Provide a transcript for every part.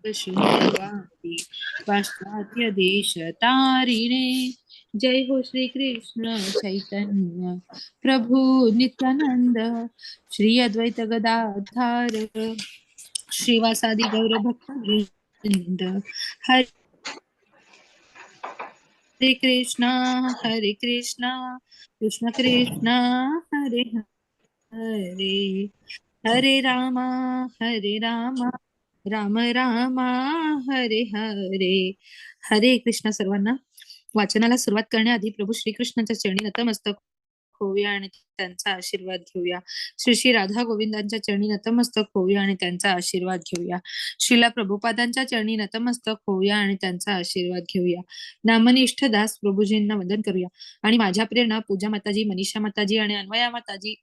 शून्यवादी पाश्चात्य देश तारिणे. जय हो श्री कृष्ण चैतन्य प्रभु नित्यानंद, श्री अद्वैत गदाधार श्रीवासादि गौर भक्त वृंद. हरे कृष्णा कृष्ण कृष्णा हरे हरे, हरे रामा राम रामा हरे हरे. हरे कृष्ण सर्वांना. वाचनाला सुरुवात करण्याआधी प्रभू श्रीकृष्णांच्या चरणी नतमस्तक होऊया आणि त्यांचा आशीर्वाद घेऊया. श्री श्री राधा गोविंदांच्या चरणी नतमस्तक होऊया आणि त्यांचा आशीर्वाद घेऊया. श्रीला प्रभुपादांच्या चरणी नतमस्तक होऊया आणि त्यांचा आशीर्वाद घेऊया. नामनिष्ठ दास प्रभूजींना वंदन करूया आणि माझ्या प्रेरणा पूजा माताजी, मनीषा माताजी आणि अन्वया माताजी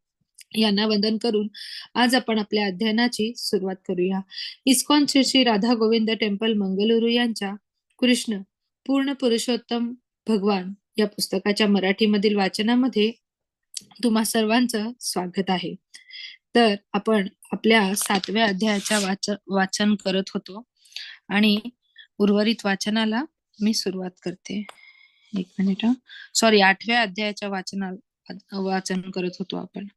यांना वंदन करून आज आपण आपल्या अध्ययनाची सुरुवात करूया. इस्कॉन श्री श्री राधा गोविंद टेम्पल मंगलुरू यांच्या कृष्ण पूर्ण पुरुषोत्तम भगवान या पुस्तकाच्या मराठीमधील वाचनामध्ये तुम्हा सर्वांचं स्वागत आहे. तर आपण आपल्या 7व्या अध्यायाच्या वाचन करत होतो आणि उर्वरित वाचनाला मी सुरुवात करते. एक मिनिट. सॉरी, 8व्या अध्यायाच्या वाचन करत होतो आपण.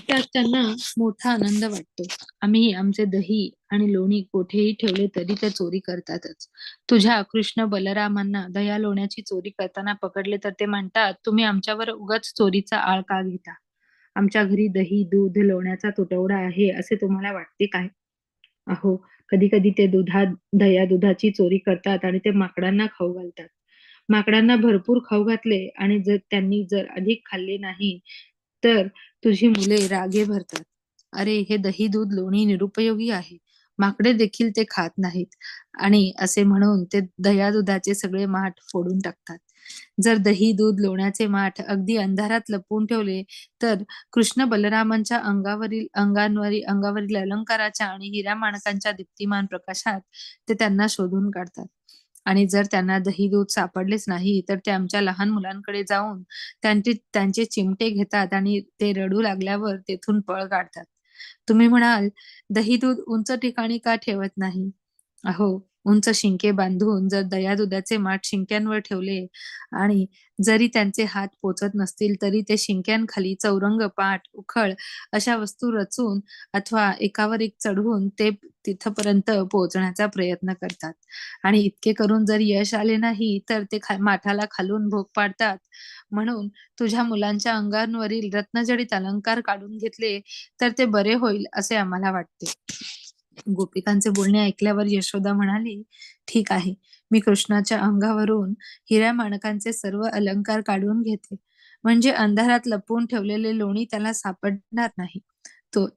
त्यात त्यांना मोठा आनंद वाटतो. आम्ही आमचे दही आणि लोणी कोठेही ठेवले तरी ते चोरी करतातच. तुझ्या कृष्ण बलरामांना दया लोण्याची चोरी करताना पकडले तर ते म्हणतात, तुम्ही आमच्यावर उगाच चोरीचा आळ का घेता? आमच्या घरी दही, दूध, लोण्याचा तुटवडा आहे असे तुम्हाला वाटते काय? अहो, कधी कधी ते दुधाची चोरी करतात आणि ते माकडांना खाऊ घालतात. माकडांना भरपूर खाऊ घातले आणि त्यांनी जर अधिक खाल्ले नाही तर तुझी मुले रागे भरतात. अरे, हे दही, दूध, लोणी निरुपयोगी आहे. माकडे देखील ते खात नाहीत आणि असे म्हणून ते दुधाचे सगळे माठ फोडून टाकतात. जर दही, दूध, लोण्याचे माठ अगदी अंधारात लपवून ठेवले तर कृष्ण बलरामांच्या अंगावरील अलंकाराच्या आणि हिरा माणकांच्या दीप्तिमान प्रकाशात ते त्यांना शोधून काढतात. आणि जर त्यांना दही दूध सापडलेच नाही तर ते आमच्या लहान मुलांकडे जाऊन त्यांचे चिमटे घेतात आणि ते रडू लागल्यावर तेथून पळ काढतात. तुम्ही म्हणाल, दही दूध उंच ठिकाणी का ठेवत नाही? अहो, उंच शिंके बांधून जर दुधाचे माठ शिंक्यांवर ठेवले आणि जरी त्यांचे हात पोचत नसतील तरी ते शिंक्यांखाली चौरंग, पाट, उखळ अशा वस्तू रचून अथवा एकावर एक चढवून ते तिथपर्यंत पोहोचण्याचा प्रयत्न करतात. आणि इतके करून जर यश आले नाही तर ते माठाला खालून भोग पाडतात. म्हणून तुझ्या मुलांच्या अंगांवरील रत्नजडित अलंकार काढून घेतले तर ते बरे होईल असे आम्हाला वाटते. गोपिकांचे बोलणे ऐकल्यावर यशोदा म्हणाली, ठीक आहे, मी कृष्णाच्या अंगावरून हिऱ्या माणकांचे सर्व अलंकार काढून घेते, म्हणजे अंधारात लपवून ठेवलेले लोणी त्याला सापडणार नाही.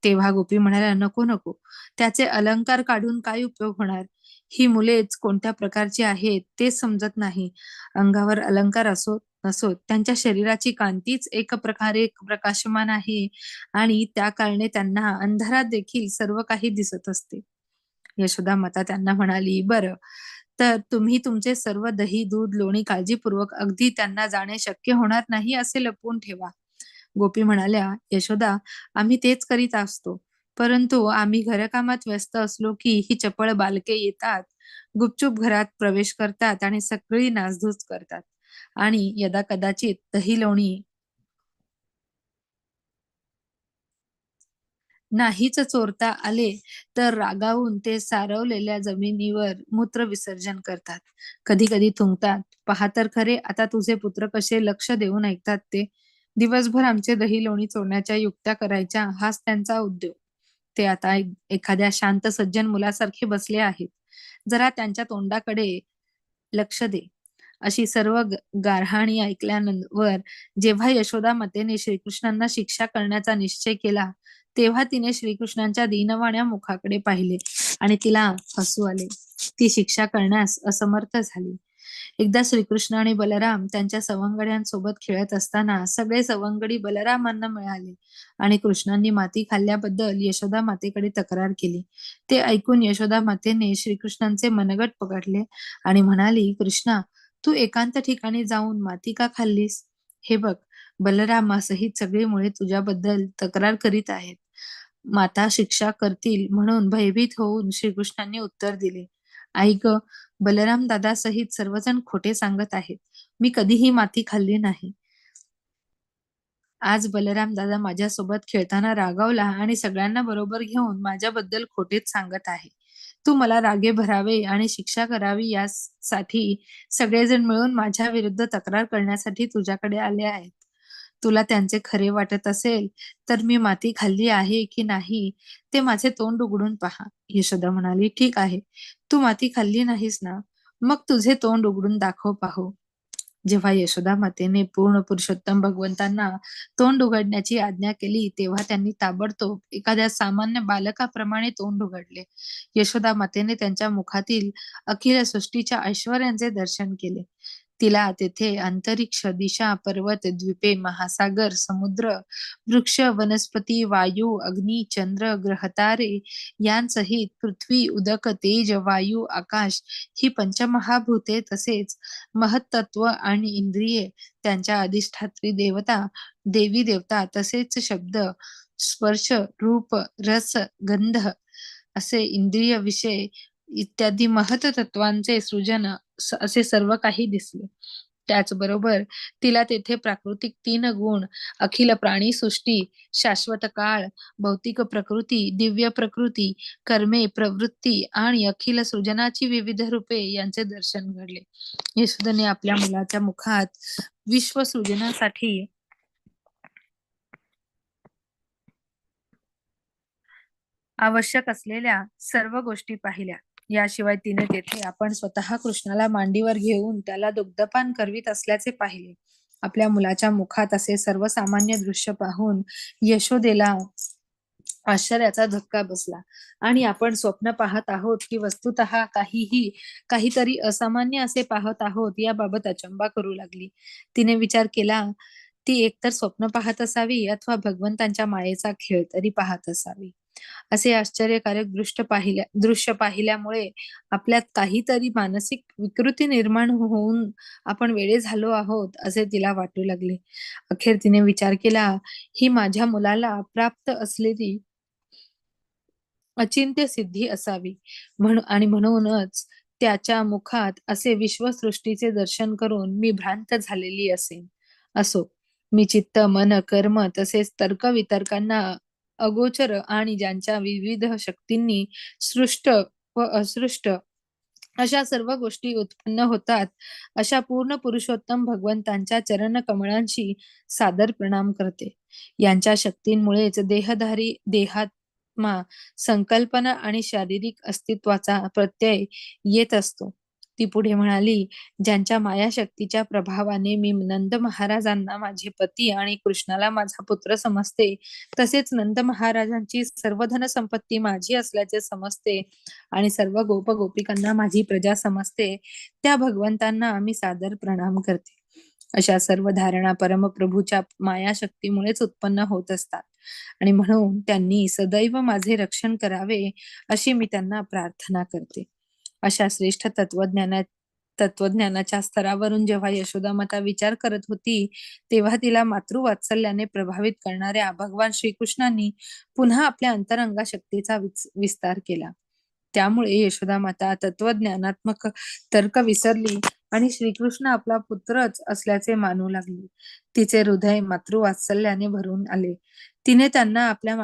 तेव्हा गोपी म्हणाल्या, नको नको, त्याचे अलंकार काढून काय उपयोग होणार? ही मुलेच कोणत्या प्रकारची आहेत ते समजत नाही. अंगावर अलंकार असो नसोत त्यांच्या शरीराची कांतीच एक प्रकारे प्रकाशमान आहे आणि त्या कारणे त्यांना अंधारात देखील सर्व काही दिसत असते. यशोदा माता त्यांना म्हणाली, बरं, तर तुम्ही तुमचे सर्व दही, दूध, लोणी काळजीपूर्वक अगदी त्यांना जाणे शक्य होणार नाही असे लपवून ठेवा. गोपी म्हणाल्या, यशोदा, आम्ही तेच करीत असतो, परंतु आम्ही घरकामात व्यस्त असलो की ही चपळ बालके येतात, गुपचूप घरात प्रवेश करतात आणि सगळी नासधूस करतात आणि यदा कदाचित दही लोणी नाहीच चोरता आले तर रागावून ते सारवलेल्या जमिनीवर मूत्र विसर्जन करतात. कधी कधी थुंकतात. पहा तर खरे, आता तुझे पुत्र कसे लक्ष देऊन ऐकतात ते. दिवसभर आमचे दही लोणी चोरण्याच्या युक्त्या करायच्या हाच त्यांचा उद्योग. ते आता एखाद्या शांत सज्जन मुलासारखे बसले आहेत. जरा त्यांच्या तोंडाकडे लक्ष दे. अशी सर्व गारहाणी ऐकल्यावर जेव्हा यशोदा मातेने श्रीकृष्णांना शिक्षा करण्याचा निश्चय केला तेव्हा तिने श्रीकृष्णांच्या दीनवाण्या मुखाकडे पाहिले आणि तिला हसू आले. ती शिक्षा करण्यास असमर्थ झाली. एकदा श्रीकृष्ण आणि बलराम त्यांच्या सवंगड्यांसोबत खेळत असताना सगळे सवंगडी बलरामांना मिळाले आणि कृष्णांनी माती खाल्ल्याबद्दल यशोदा मातेकडे तक्रार केली. ते ऐकून यशोदा मातेने श्रीकृष्णांचे मनगट पकडले आणि म्हणाली, "कृष्णा, तू एकांत ठिकाणी जाऊन माती का खाल्लीस? हे बघ, बलरामासहित सगळी मुळे तुझ्याबद्दल तक्रार करीत आहेत. माता शिक्षा करतील म्हणून भयभीत होऊन श्रीकृष्णांनी उत्तर दिले, "आई गं, बलराम दादासहित सर्वजण खोटे सांगत आहेत. मी कधीही माती खाल्ली नाही. आज बलराम दादा माझ्यासोबत खेळताना रागावला आणि सगळ्यांना बरोबर घेऊन माझ्याबद्दल खोटेच सांगत आहे. तू मला रागे भरावे आणि शिक्षा करावी यासाठी सगळेजण मिळून माझ्या विरुद्ध तक्रार करण्यासाठी तुझ्याकडे आले आहेत. तुला त्यांचे खरे वाटत असेल, तर मी माती खाल्ली आहे की नाही ते माझे तोंड उघडून पहा." यशोदा म्हणाली, "ठीक आहे. तू माती खाल्ली नाहीस ना? मग तुझे तोंड उघडून दाखव पाहू." जेव्हा यशोदा मातेने पूर्ण पुरुषोत्तम भगवंतांना तोंड उघडण्याची आज्ञा केली, तेव्हा त्यांनी ताबडतोब एखाद्या सामान्य बालकाप्रमाणे तोंड उघडले. यशोदा मातेने त्यांच्या मुखातील अखिल सृष्टीच्या ऐश्वर्यांचे दर्शन केले. तिला तेथे अंतरिक्ष, दिशा, पर्वत, द्वीपे, महासागर, समुद्र, वृक्ष, वनस्पती, वायू, अग्नी, चंद्र, ग्रहतारे यांसहित पृथ्वी, उदक, तेज, वायू, आकाश ही पंचमहाभूते तसेच महत्तत्व आणि इंद्रिये, त्यांच्या अधिष्ठात्री देवता, देवी देवता तसेच शब्द, स्पर्श, रूप, रस, गंध असे इंद्रिय विषय इत्यादी महत्तत्वांचे सृजन असे सर्व काही दिसले. त्याचबरोबर तिला तेथे प्राकृतिक 3 गुण, अखिल प्राणीसृष्टी, शाश्वत काळ, भौतिक प्रकृती, दिव्य प्रकृती, कर्मे, प्रवृत्ती आणि अखिल सृजनाची विविध रूपे यांचे दर्शन घडले. यशोदेने आपल्या मुलाच्या मुखात विश्वसृजनासाठी आवश्यक असलेल्या सर्व गोष्टी पाहिल्या. याशिवाय तिने तेथे आपण स्वतः कृष्णाला मांडीवर घेऊन त्याला दुग्धपान करवीत असल्याचे पाहिले. आपल्या मुलाच्या मुखात असे सर्वसामान्य दृश्य पाहून यशोदेला आश्चर्याचा धक्का बसला आणि आपण स्वप्न पाहत आहोत की वस्तुतः काहीतरी असामान्य असे पाहत आहोत याबाबत अचंबा करू लागली. तिने विचार केला, ती एकतर स्वप्न पाहत असावी अथवा भगवंतांच्या मायेचा खेळ तरी पाहत असावी. असे आश्चर्यकारक दृश्य पाहिल्यामुळे आपल्यात काहीतरी मानसिक विकृती निर्माण होऊन आपण वेडे झालो आहोत असे तिला वाटू लागले. अखेर तिने विचार केला, ही माझ्या मुलाला प्राप्त असलेली अचिंत्य सिद्धी असावी आणि म्हणूनच त्याच्या मुखात असे विश्वसृष्टीचे दर्शन करून मी भ्रांत झालेली असेन. असो, मी चित्त, मन, कर्म तसेच तर्कवितर्कांना अगोचर आणि ज्यांच्या विविध शक्तींनी सृष्ट व असृष्ट अशा सर्व गोष्टी उत्पन्न होतात, अशा पूर्ण पुरुषोत्तम भगवंतांच्या चरणकमळांशी सादर प्रणाम करते. यांच्या शक्तींमुळेच देहात्मा, संकल्पना आणि शारीरिक अस्तित्वाचा प्रत्यय येत असतो. ती पुढे म्हणाली, ज्यांच्या मायाशक्तीच्या प्रभावाने मी नंद महाराजांना माझे पती आणि कृष्णाला माझा पुत्र समजते, तसेच नंद महाराजांची सर्व धनसंपत्ती माझी असल्याचे समजते आणि सर्व गोपिकांना माझी प्रजा समजते, त्या भगवंतांना मी सादर प्रणाम करते. अशा सर्व धारणा परमप्रभूच्या मायाशक्तीमुळेच उत्पन्न होत असतात आणि म्हणून त्यांनी सदैव माझे रक्षण करावे अशी मी त्यांना प्रार्थना करते. अशा श्रेष्ठ तत्वज्ञानाच्या स्तरावरून जेव्हा यशोदा माता विचार करत होती, तेव्हा तिला मातृवात्सल्याने प्रभावित करणाऱ्या भगवान श्रीकृष्णांनी पुन्हा आपल्या अंतरंगा शक्तीचा विस्तार केला. त्यामुळे यशोदा माता तत्वज्ञानात्मक तर्क विसरली आणि श्रीकृष्ण आपला पुत्रच असल्याचे मानू लागली. तिचे हृदय मातृवात्सल्याने भरून आले. तिने त्यांना आपल्या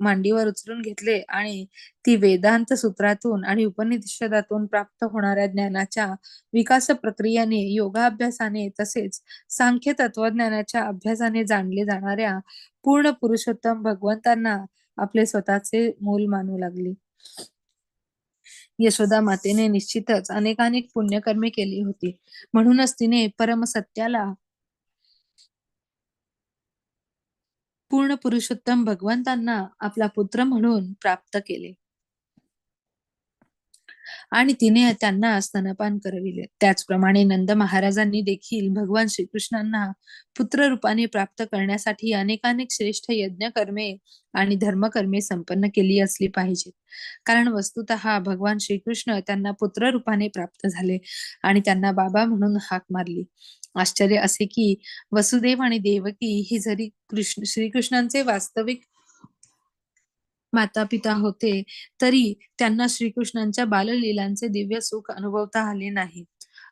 मांडीवर उचलून घेतले आणि ती वेदांत सूत्रातून आणि उपनिषदातून प्राप्त होणाऱ्या ज्ञानाच्या विकास प्रक्रियेने, योगाभ्यासाने तसेच सांख्य तत्वज्ञानाच्या अभ्यासाने जाणले जाणाऱ्या पूर्ण पुरुषोत्तम भगवंतांना आपले स्वतःचे मूल मानू लागली. यशोदा मातेने निश्चितच अनेकानेक पुण्यकर्मे केली होती. म्हणूनच तिने परमसत्याला पूर्ण पुरुषोत्तम भगवंतांना आपला पुत्र म्हणून प्राप्त केले. आणि तिने त्यांना स्तनपान करविले. त्याचप्रमाणे नंद महाराजांनी देखील भगवान श्रीकृष्णांना पुत्र रूपाने प्राप्त करण्यासाठी अनेकानेक श्रेष्ठ यज्ञकर्मे आणि धर्मकर्मे संपन्न केली असली पाहिजेत. कारण वस्तुतः भगवान श्रीकृष्ण त्यांना पुत्र रूपाने प्राप्त झाले आणि त्यांना बाबा म्हणून हाक मारली. आश्चर्य असे की वसुदेव आणि देवकी ही जरी श्रीकृष्णांचे वास्तविक माता-पिता होते, तरी त्यांना श्रीकृष्णांच्या बाललीलांचे दिव्य सुख अनुभवता आले नाही.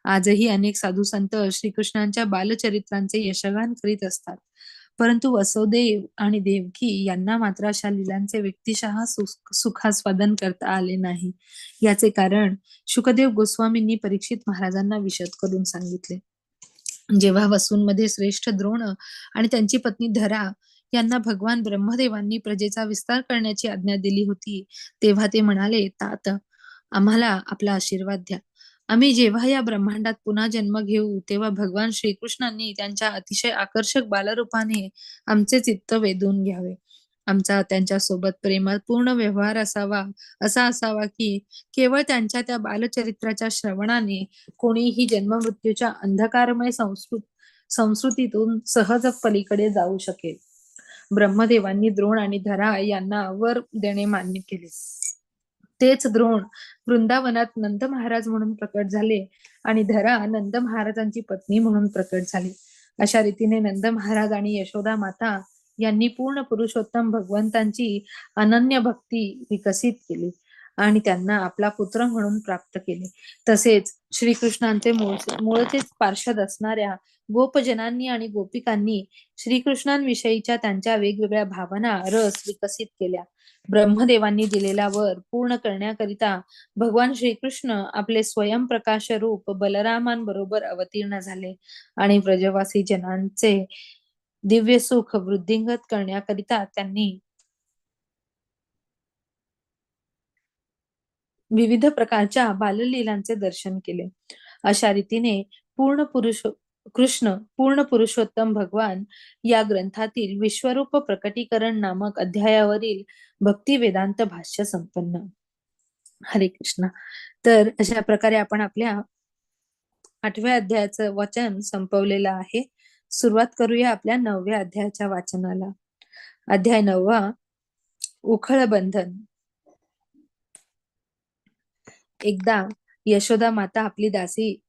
आजही अनेक साधू-संत श्रीकृष्णांच्या बालचरित्रांचे यशगान करीत असतात. परंतु वसुदेव आणि देवकी यांना मात्र अशा लीलांचे व्यक्तिशः सुखास्वादन करता आले नाही. याचे कारण शुकदेव गोस्वामींनी परीक्षित महाराजांना विशद करून सांगितले. जेव्हा वसूंमध्ये श्रेष्ठ द्रोण आणि त्यांची पत्नी धरा यांना भगवान ब्रह्मदेवांनी प्रजेचा विस्तार करण्याची आज्ञा दिली होती, तेव्हा ते म्हणाले, तात, आम्हाला आपला आशीर्वाद द्या. आम्ही जेव्हा या ब्रह्मांडात पुन्हा जन्म घेऊ, तेव्हा भगवान श्रीकृष्णांनी त्यांच्या अतिशय आकर्षक बालरूपाने आमचे चित्त वेधून घ्यावे. आमचा त्यांच्यासोबत प्रेमपूर्ण व्यवहार असा असावा की केवळ त्यांच्या त्या बालचरित्राच्या श्रवणाने कोणीही जन्ममृत्यूच्या अंधकारमय संस्कृतीतून सहज पलीकडे जाऊ शकेल. ब्रह्मदेवांनी द्रोण आणि धरा यांना वर देणे मान्य केले. तेच द्रोण वृंदावनात नंद महाराज म्हणून प्रकट झाले आणि धरा नंद महाराजांची पत्नी म्हणून प्रकट झाली. अशा रीतीने नंद महाराज आणि यशोदा माता यांनी पूर्ण पुरुषोत्तम भगवंतांची अनन्य भक्ती विकसित केली आणि त्यांना आपला पुत्र म्हणून प्राप्त केले. तसेच श्रीकृष्णांचे मूळचेच पार्षद असणाऱ्या गोपजनांनी आणि गोपिकांनी श्रीकृष्णांविषयीच्या त्यांच्या वेगवेगळ्या भावना, रस विकसित केल्या. ब्रह्मदेवांनी दिलेला वर पूर्ण करण्याकरिता भगवान श्रीकृष्ण आपले स्वयंप्रकाश रूप बलरामांबरोबर अवतीर्ण झाले आणि ब्रजवासी जनांचे दिव्य सुख वृद्धिंगत करण्याकरिता त्यांनी विविध प्रकारच्या बाललीलांचे दर्शन केले. अशा रीतीने पूर्ण पुरुषोत्तम भगवान या ग्रंथातील विश्वरूप प्रकटीकरण नामक अध्यायावरील भक्ती वेदांत भाष्य संपन्न. हरे कृष्ण. तर अशा प्रकारे आपण आपल्या 8व्या अध्यायाचं वाचन संपवलेलं आहे. सुरुवात करूया आपल्या 9व्या अध्यायाच्या वाचनाला. अध्याय 9वा, उखळ बंधन. एकदा यशोदा माता आपली दासी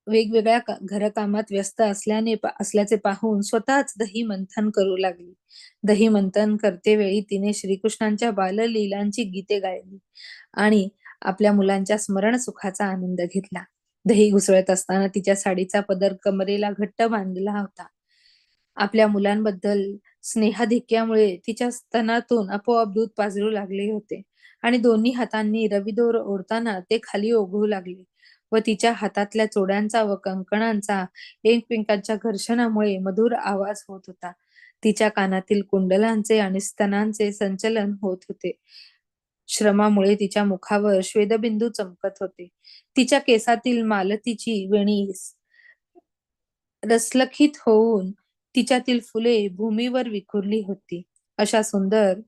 वेगवेगळ्या घरकामात व्यस्त असल्याचे पाहून स्वतःच दही मंथन करू लागली. दही मंथन करते वेळी तिने श्रीकृष्णांच्या बाललीलांची गीते गायली आणि आपल्या मुलांच्या स्मरण सुखाचा आनंद घेतला. दही घुसळत असताना तिच्या साडीचा पदर कमरेला घट्ट बांधला होता. आपल्या मुलांबद्दल स्नेहाधिक्यामुळे तिच्या स्तनातून आपोआप दूध पाझरू लागले होते आणि दोन्ही हातांनी रविदोर ओढताना ते खाली ओघळू लागले व तिच्या हातातल्या चोड्यांचा व कंकणांचा एकमेकांच्या घर्षणामुळे मधुर आवाज होत होता. तिच्या कानातील कुंडलांचे आणि स्तनांचे संचलन होत होते. श्रमामुळे तिच्या मुखावर श्वेदबिंदू चमकत होते. तिच्या केसातील मालतीची वेणी रसलखित होऊन तिच्यातील फुले भूमीवर विखुरली होती. अशा सुंदर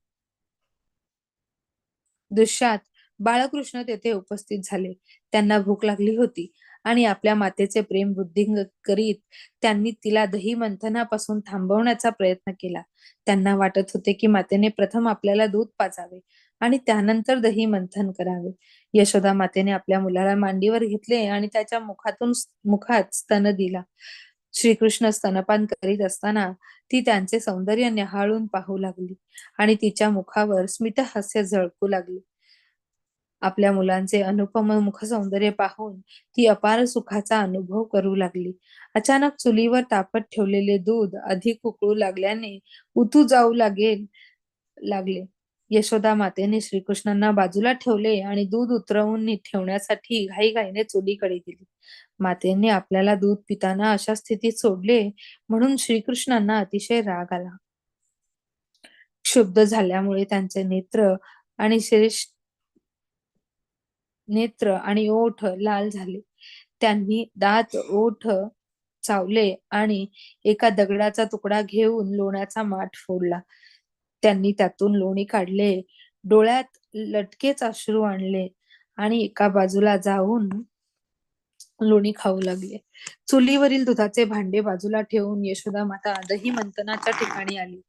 दृश्यात बाळकृष्ण तेथे उपस्थित झाले. त्यांना भूक लागली होती आणि आपल्या मातेचे प्रेम वृद्धिंगत करीत त्यांनी तिला दही मंथनापासून थांबवण्याचा प्रयत्न केला. त्यांना वाटत होते की मातेने प्रथम आपल्याला दूध पाजावे आणि त्यानंतर दही मंथन करावे. यशोदा मातेने आपल्या मुलाला मांडीवर घेतले आणि त्याच्या मुखात स्तन दिला. श्रीकृष्ण स्तनपान करीत असताना ती त्यांचे सौंदर्य न्याहाळून पाहू लागली आणि तिच्या मुखावर स्मितहास्य झळकू लागले. आपल्या मुलांचे अनुपम मुख सौंदर्य पाहून ती अपार सुखाचा अनुभव करू लागली. अचानक चुलीवर तापत ठेवलेले दूध अधिक उकळू लागल्याने उतू जाऊ लागले. यशोदा मातेने श्रीकृष्णांना बाजूला ठेवले आणि दूध उतरवून ठेवण्यासाठी घाईघाईने चुलीकडे गेली. मातेने आपल्याला दूध पिताना अशा स्थितीत सोडले म्हणून श्रीकृष्णांना अतिशय राग आला. क्षुब्ध झाल्यामुळे त्यांचे नेत्र आणि ओठ लाल झाले. त्यांनी दात ओठ चावले आणि एका दगडाचा तुकडा घेऊन लोण्याचा माठ फोडला. त्यांनी त्यातून लोणी काढले. डोळ्यात लटकेच अश्रू आणले आणि एका बाजूला जाऊन लोणी खाऊ लागले. चुलीवरील दुधाचे भांडे बाजूला ठेवून यशोदा माता दही मंथनाच्या ठिकाणी आली.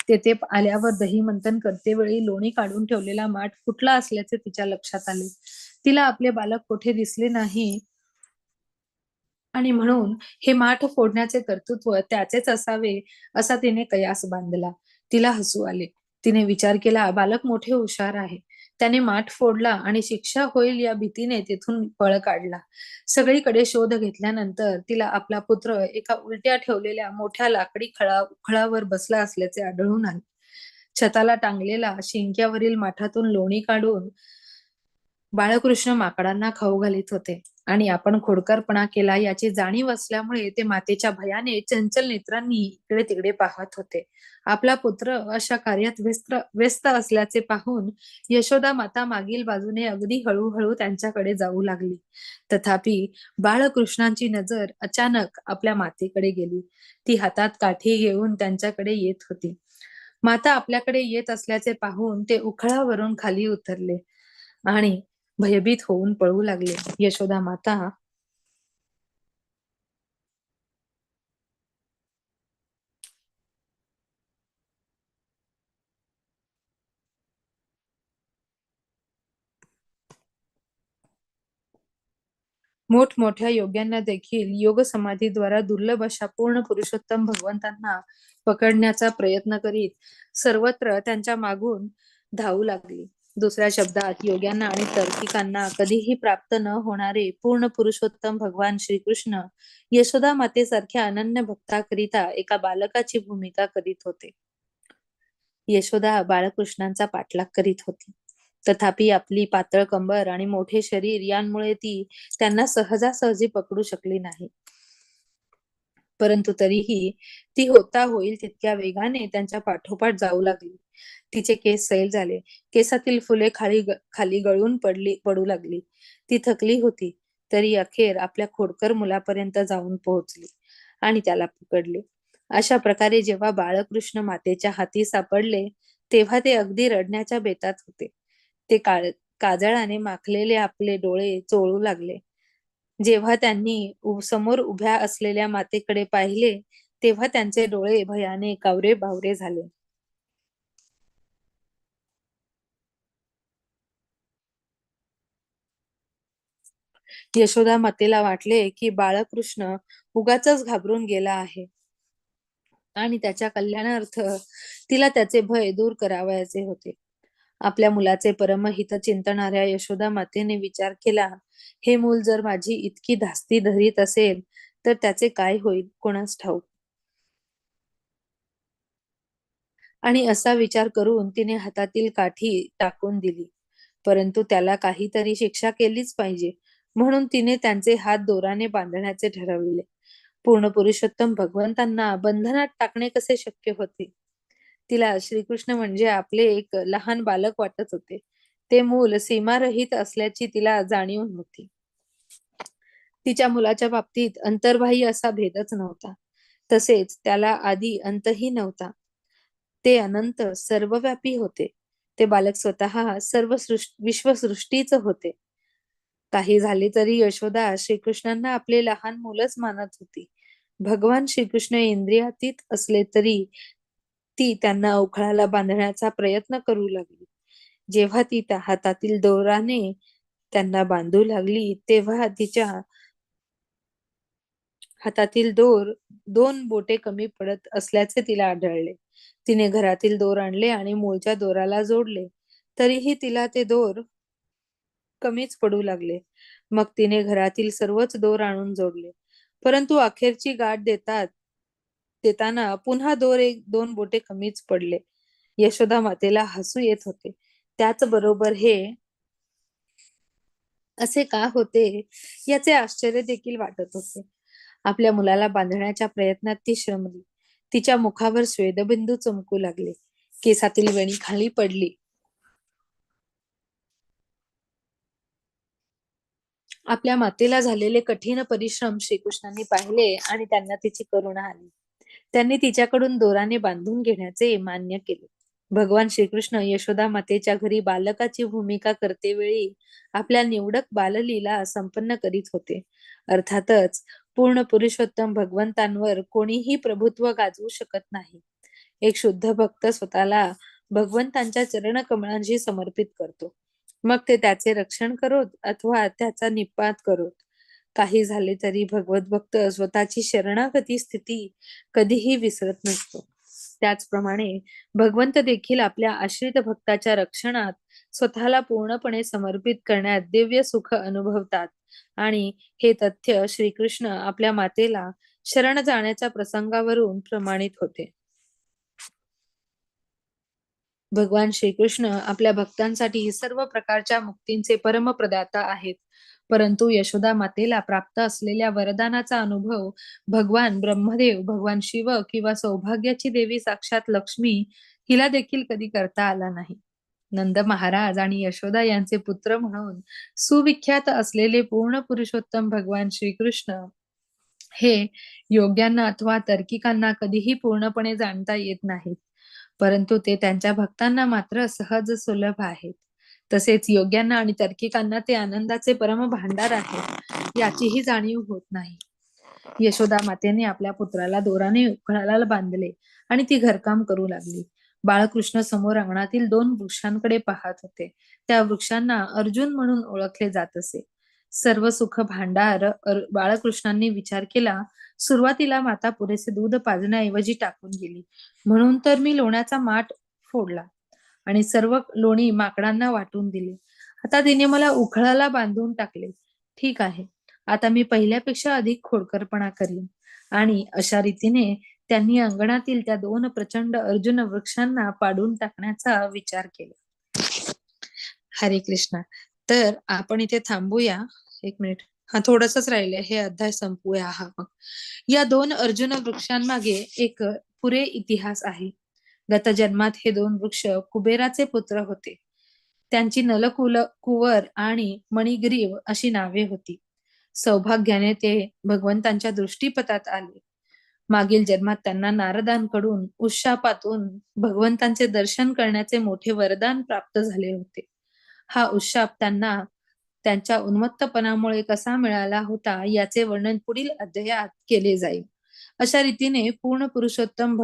तेथे आल्यावर दही मंथन करतेवेळी लोणी काढून ठेवलेला माठ फुटला असल्याचे तिच्या लक्षात आले. तिला आपले बालक कोठे दिसले नाही आणि म्हणून हे माठ फोडण्याचे कर्तृत्व त्याचेच असावे असा तिने कयास बांधला. तिला हसू आले. तिने विचार केला, बालक मोठे हुशार आहे. त्याने माठ फोडला आणि शिक्षा होईल या भीतीने तिथून पळ काढला. सगळीकडे शोध घेतल्यानंतर तिला आपला पुत्र एका उलट्या ठेवलेल्या मोठ्या लाकडी खळावर बसला असल्याचे आढळून आले. छताला टांगलेला शिंक्यावरील माठातून लोणी काढून बाळकृष्ण माकडांना खाऊ घालीत होते आणि आपण खोडकरपणा केला याची जाणीव असल्यामुळे ते मातेच्या भयाने चंचल नेत्रांनी इकडे तिकडे पाहत होते. आपला पुत्र अशा कार्यात व्यस्त असल्याचे पाहून यशोदा माता मागील बाजूने अगदी हळूहळू त्यांच्याकडे जाऊ लागली. तथापि बाळकृष्णांची नजर अचानक आपल्या मातेकडे गेली. ती हातात काठी घेऊन त्यांच्याकडे येत होती. माता आपल्याकडे येत असल्याचे पाहून ते उखळावरून खाली उतरले आणि भयभीत होऊन पळू लागले. यशोदा माता मोठमोठ्या योग्यांना देखील योग समाधीद्वारा दुर्लभ अशा पूर्ण पुरुषोत्तम भगवंतांना पकडण्याचा प्रयत्न करीत सर्वत्र त्यांच्या मागून धावू लागली. दुसऱ्या शब्दात योग्यांना आणि तार्किकांना कधीही प्राप्त न होणारे पूर्ण पुरुषोत्तम भगवान श्रीकृष्ण यशोदा मातेसारख्या अनन्य भक्ताकरिता एका बालकाची भूमिका करीत होते. यशोदा बाळकृष्णांचा पाठलाग करीत होती. तथापि आपली पातळ कंबर आणि मोठे शरीर यांमुळे ती त्यांना सहजासहजी पकडू शकली नाही. परंतु तरीही ती होता होईल तितक्या वेगाने त्यांच्या पाठोपाठ जाऊ लागली. तिचे केस सैल झाले. केसातील फुले खाली गळून पडू लागली. ती थकली होती, तरी अखेर आपल्या खोडकर मुलापर्यंत जाऊन पोहोचली आणि त्याला पकडले. अशा प्रकारे जेव्हा बाळकृष्ण मातेच्या हाती सापडले, तेव्हा ते अगदी रडण्याच्या बेतात होते. ते काजळाने माखलेले आपले डोळे चोळू लागले. जेव्हा त्यांनी समोर उभ्या असलेल्या मातेकडे पाहिले, तेव्हा त्यांचे डोळे भयाने कावरे-बावरे झाले. यशोदा मातेला वाटले की बाळकृष्ण उगाचच घाबरून गेला आहे आणि त्याच्या कल्याणार्थ तिला त्याचे भय दूर करावयाचे होते. आपल्या मुलाचे परमहित चिंतणाऱ्या यशोदा मातेने विचार केला, हे मूल जर माझी इतकी धास्ती धरीत असेल तर त्याचे काय होईल कोणास ठाऊक. आणि असा विचार करून तिने हातातील काठी टाकून दिली. परंतु त्याला काहीतरी शिक्षा केलीच पाहिजे, म्हणून तिने त्यांचे हात दोराने बांधण्याचे ठरविले. पूर्ण पुरुषोत्तम भगवंतांना बंधनात टाकणे कसे शक्य होते. तिला श्रीकृष्ण म्हणजे आपले एक लहान बालक वाटत होते. ते मूल सीमारहित असल्याची तिला जाणीव नव्हती. तिच्या मुलाच्या बाबतीत अंतर्बाह्य असा भेदच नव्हता. तसेच त्याला आधी अंतही नव्हता. ते अनंत सर्वव्यापी होते. ते बालक स्वतः विश्वसृष्टीच होते. काही झाले तरी यशोदा श्रीकृष्णांना आपले लहान मुलंच मानत होती. भगवान श्रीकृष्ण इंद्रियातीत असले तरी ती त्यांना अवखळाला बांधण्याचा प्रयत्न करू लागली. जेव्हा ती त्या हातातील दोराने त्यांना बांधू लागली, तेव्हा तिच्या हातातील दोन बोटे कमी पडत असल्याचे तिला आढळले. तिने घरातील दोर आणले आणि मूळच्या दोराला जोडले, तरीही तिला ते दोर कमीच पडू लागले. मग तिने घरातील सर्वच दोर आणून जोडले, परंतु अखेरची गाठ देताना पुन्हा दोन बोटे कमीच पडले. यशोदा मातेला हसू येत होते. त्याचबरोबर हे असे का होते याचे आश्चर्य देखील वाटत होते. आपल्या मुलाला बांधण्याच्या प्रयत्नात ती श्रमली. तिच्या मुखावर स्वेदबिंदू चमकू लागले. केसातील वेणी खाली पडली. आपल्या मातेला झालेले कठीण परिश्रम श्रीकृष्णांनी पाहिले आणि त्यांना तिची करुणा आली. त्यांनी तिच्याकडून दोराने बांधून घेण्याचे मान्य केले. भगवान श्रीकृष्ण यशोदा मातेच्या घरी बालकाची भूमिका करतेवेळी आपल्या निवडक बाललीला संपन्न करीत होते. अर्थातच पूर्ण पुरुषोत्तम भगवंतांवर कोणीही प्रभुत्व गाजवू शकत नाही. एक शुद्ध भक्त स्वतःला भगवंतांच्या चरणकमळांशी समर्पित करतो. मग ते त्याचे रक्षण करोत अथवा त्याचा निपात करोत. काही झाले तरी भगवत भक्त स्वतःची शरणागती स्थिती कधीही विसरत नसतो. त्याचप्रमाणे भगवंत देखील आपल्या आश्रित भक्ताच्या रक्षणात स्वतःला पूर्णपणे समर्पित करण्यात दिव्य सुख अनुभवतात आणि हे तथ्य श्रीकृष्ण आपल्या मातेला शरण जाण्याच्या प्रसंगावरून प्रमाणित होते. भगवान श्रीकृष्ण आपल्या भक्तांसाठी सर्व प्रकारच्या मुक्तींचे परमप्रदाता आहेत. परंतु यशोदा मातेला प्राप्त असलेल्या वरदानाचा अनुभव भगवान ब्रह्मदेव, भगवान शिव किंवा सौभाग्याची देवी साक्षात लक्ष्मी हिला देखील कधी करता आला नाही. नंद महाराज आणि यशोदा यांचे पुत्र म्हणून सुविख्यात असलेले पूर्ण पुरुषोत्तम भगवान श्रीकृष्ण हे योग्यांना अथवा तार्किकांना कधीही पूर्णपणे जाणता येत नाहीत. परंतु ते त्यांच्या भक्तांना मात्र सहज सुलभ आहेत. तसेच योग्यांना आणि तार्किकांना ते आनंदाचे परम भांडार आहेत याचीही जाणीव होत नाही. यशोदा मातेने आपल्या पुत्राला दोराने उखळाला बांधले आणि ती घरकाम करू लागली. बाळकृष्ण समोर अंगणातील 2 वृक्षांकडे पाहत होते. त्या वृक्षांना अर्जुन म्हणून ओळखले जात असे. सर्व सुख भांडार बाळकृष्णांनी विचार केला, सुरुवातीला माता पुरेसे दूध पाजण्याऐवजी टाकून गेली, म्हणून तर मी लोण्याचा माठ फोडला आणि सर्व लोणी माकडांना वाटून दिले. आता तिने मला उखळाला बांधून टाकले. ठीक आहे, आता मी पहिल्यापेक्षा अधिक खोडकरपणा करीन. आणि अशा रीतीने त्यांनी अंगणातील त्या 2 प्रचंड अर्जुन वृक्षांना पाडून टाकण्याचा विचार केला. हरे कृष्णा. तर आपण इथे थांबूया. 1 मिनिट. हा थोडंसंच राहिलंय. हे अध्याय संपवूया हा मग. या 2 अर्जुन वृक्षांमागे एक पुरे इतिहास आहे. गत जन्मात हे 2 वृक्ष कुबेराचे पुत्र होते. त्यांची कुवर आणि मणिग्रीव अशी नावे होती. सौभाग्याने ते भगवंतांच्या दृष्टीपथात आले. मागील जन्मात त्यांना नारदांकडून उशापातून भगवंतांचे दर्शन करण्याचे मोठे वरदान प्राप्त झाले होते. हा उशाप त्यांना त्यांच्या उन्मत्तपणामुळे कसा मिळाला होता याचे वर्णन पुढील अध्यायात केले जाईल. अशा रीतीने पूर्ण पुरुषोत्तम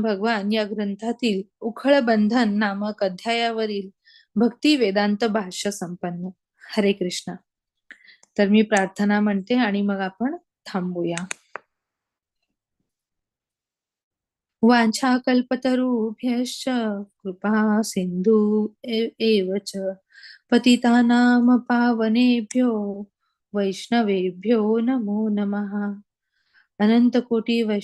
भगवान या ग्रंथातील उखळ बंधन नामक अध्यायावरील भक्ती वेदांत भाष्य संपन्न. हरे कृष्णा. तर मी प्रार्थना म्हणते आणि मग आपण थांबूया. वाञ्छाकल्पतरुभ्यश्च कृपा सिंधु एव च पतितानां पावनेभ्यो वैष्णवेभ्यो नमो नमः. अनंतकोटी